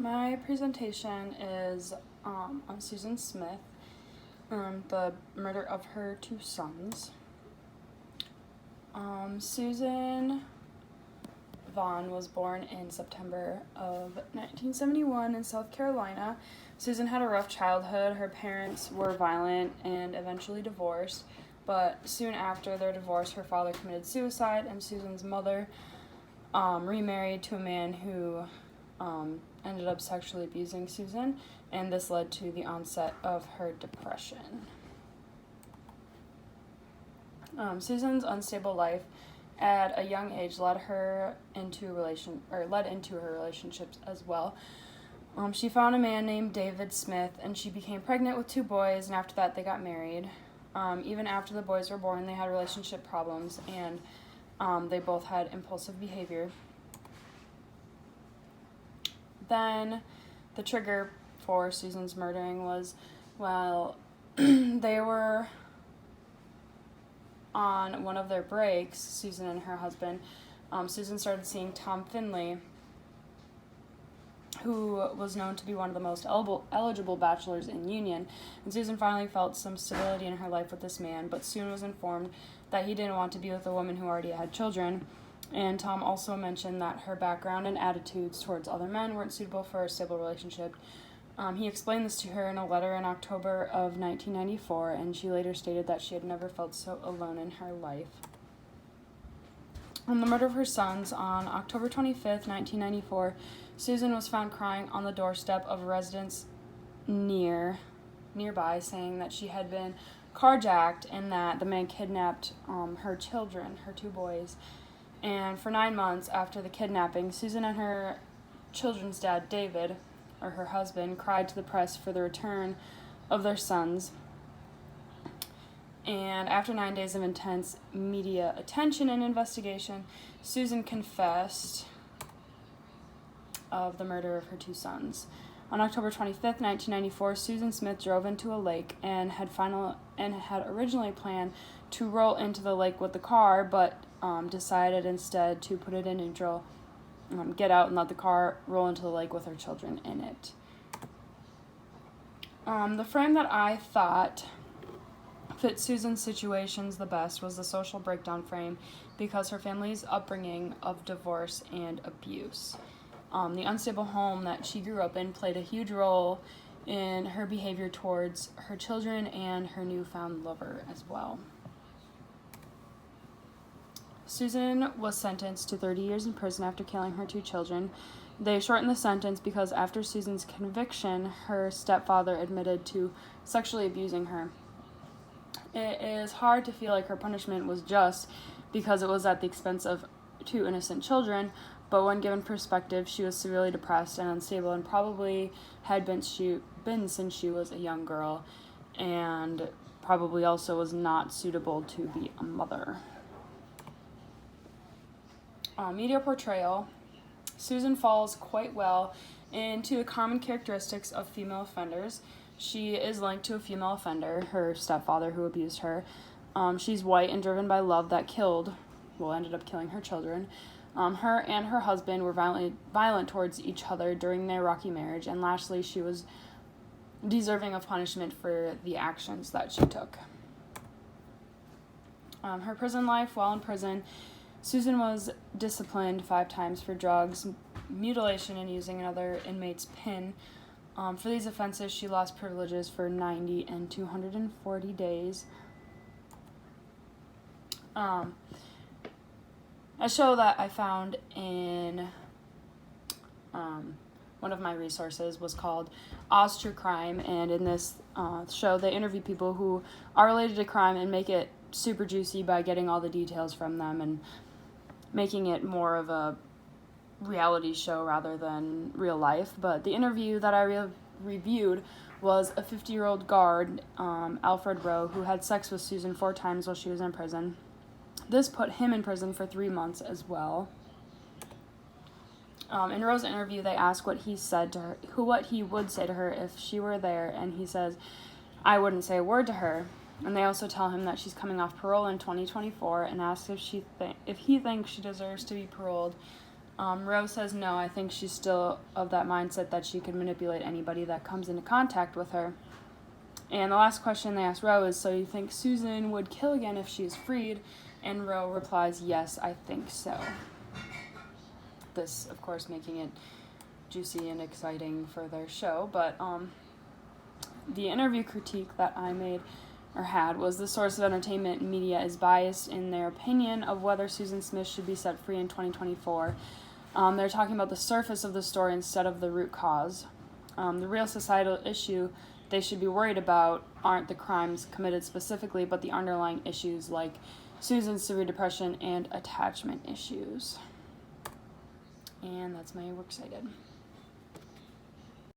My presentation is on Susan Smith, the murder of her two sons. Susan Vaughn was born in September of 1971 in South Carolina. Susan had a rough childhood. Her parents were violent and eventually divorced, but soon after their divorce, her father committed suicide, and Susan's mother remarried to a man who ended up sexually abusing Susan, and this led to the onset of her depression. Susan's unstable life at a young age led into her relationships as well. She found a man named David Smith, and she became pregnant with two boys, and after that they got married. Even after the boys were born, they had relationship problems, and they both had impulsive behavior. Then the trigger for Susan's murdering was while they were on one of their breaks, Susan and her husband, Susan started seeing Tom Finley, who was known to be one of the most eligible bachelors in Union, and Susan finally felt some stability in her life with this man, but soon was informed that he didn't want to be with a woman who already had children. And Tom also mentioned that her background and attitudes towards other men weren't suitable for a stable relationship. He explained this to her in a letter in October of 1994, and she later stated that she had never felt so alone in her life. On the murder of her sons, on October 25th, 1994, Susan was found crying on the doorstep of a residence nearby, saying that she had been carjacked and that the man kidnapped her children, her two boys. And for 9 months after the kidnapping, Susan and her children's dad, David, or her husband, cried to the press for the return of their sons. And after 9 days of intense media attention and investigation, Susan confessed of the murder of her two sons. On October 25th, 1994, Susan Smith drove into a lake and had originally planned to roll into the lake with the car, but decided instead to put it in neutral, get out and let the car roll into the lake with her children in it. The frame that I thought fit Susan's situations the best was the social breakdown frame, because her family's upbringing of divorce and abuse. The unstable home that she grew up in played a huge role in her behavior towards her children and her newfound lover as well. Susan was sentenced to 30 years in prison after killing her two children. They shortened the sentence because after Susan's conviction, her stepfather admitted to sexually abusing her. It is hard to feel like her punishment was just because it was at the expense of two innocent children, but when given perspective, she was severely depressed and unstable, and probably had been since she was a young girl, and probably also was not suitable to be a mother. Media portrayal. Susan falls quite well into the common characteristics of female offenders. She is linked to a female offender, her stepfather who abused her. She's white and driven by love that ended up killing her children. Her and her husband were violent towards each other during their rocky marriage, and lastly, she was deserving of punishment for the actions that she took. Her prison life. While in prison, Susan was disciplined 5 times for drugs, mutilation, and using another inmate's pin. For these offenses, she lost privileges for 90 and 240 days. A show that I found in one of my resources was called Oz True Crime, and in this show they interview people who are related to crime and make it super juicy by getting all the details from them and making it more of a reality show rather than real life. But the interview that I reviewed was a 50-year-old guard, Alfred Rowe, who had sex with Susan 4 times while she was in prison. This put him in prison for 3 months as well. In Rowe's interview, they asked what he would say to her if she were there, and he says, "I wouldn't say a word to her." And they also tell him that she's coming off parole in 2024 and ask if he thinks she deserves to be paroled Rose says no. I think she's still of that mindset that she can manipulate anybody that comes into contact with her. And the last question they asked Ro is, so you think Susan would kill again if she is freed? And Ro replies, yes, I think so. This, of course, making it juicy and exciting for their show. But the interview critique that I made or had was the source of entertainment media is biased in their opinion of whether Susan Smith should be set free in 2024. They're talking about the surface of the story instead of the root cause. The real societal issue they should be worried about aren't the crimes committed specifically, but the underlying issues like Susan's severe depression and attachment issues. And that's my works cited.